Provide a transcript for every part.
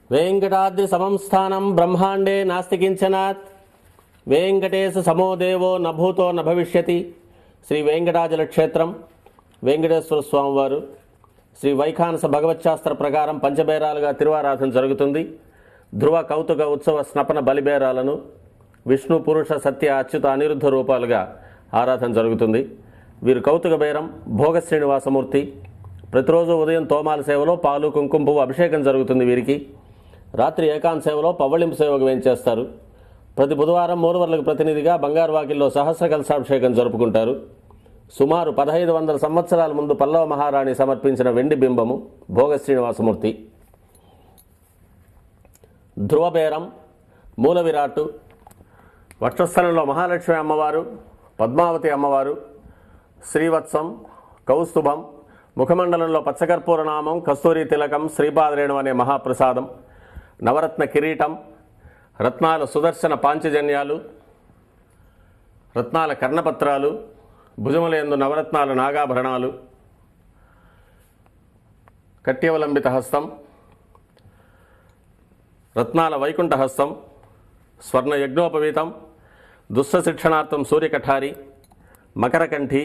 వెంకటాద్రి సమం స్థానం బ్రహ్మాండే నాస్తి కించనాత్ వెంకటేశ సమో దేవో నభూతో నభవిష్యతి. శ్రీ వెంకటాచల క్షేత్రం వెంకటేశ్వర స్వామివారు శ్రీ వైఖానస భగవచ్శాస్త్ర ప్రకారం పంచబేరాలుగా తిరువారాధన జరుగుతుంది. ధ్రువ కౌతుక ఉత్సవ స్నపన బలిబేరాలను విష్ణు పురుష సత్య అచ్యుత అనిరుద్ధ రూపాలుగా ఆరాధన జరుగుతుంది. వీరు కౌతుక బేరం భోగ శ్రీనివాసమూర్తి. ప్రతిరోజు ఉదయం తోమాల సేవలో పాలు కుంకుమ పువ్వు అభిషేకం జరుగుతుంది. వీరికి రాత్రి ఏకాంత సేవలో పవ్వళింపు సేవకు వేయించేస్తారు. ప్రతి బుధవారం మూలవర్లకు ప్రతినిధిగా బంగారు వాకిల్లో సహస్ర కలశాభిషేకం జరుపుకుంటారు. సుమారు 1500 సంవత్సరాల ముందు పల్లవ మహారాణి సమర్పించిన వెండి బింబము భోగ శ్రీనివాసమూర్తి. ధ్రువబేరం మూల విరాట్టు వక్షస్థలంలో మహాలక్ష్మి అమ్మవారు, పద్మావతి అమ్మవారు, శ్రీవత్సం, కౌస్తుభం, ముఖమండలంలో పచ్చకర్పూర నామం, కస్తూరి తిలకం, శ్రీపాదరేణం అనే మహాప్రసాదం, నవరత్న కిరీటం, రత్నాల సుదర్శన పాంచజన్యాలు, రత్నాల కర్ణపత్రాలు, భుజములందు నవరత్నాల నాగాభరణాలు, కట్యవలంబిత హస్తం, రత్నాల వైకుంఠ హస్తం, స్వర్ణ యజ్ఞోపవీతం, దుస్స శిక్షణార్థం సూర్యకఠారి, మకరకంఠి,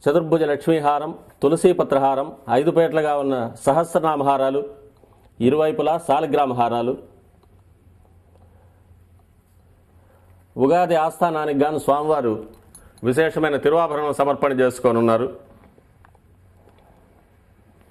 చతుర్భుజ లక్ష్మీహారం, తులసీపత్రహారం, 5 పేట్లుగా ఉన్న సహస్రనామహారాలు, ఇరువైపులా సాలగ్రామహారాలు. ఉగాది ఆస్థానానికి గాను స్వామివారు విశేషమైన తిరువాభరణం సమర్పణ చేసుకోనున్నారు.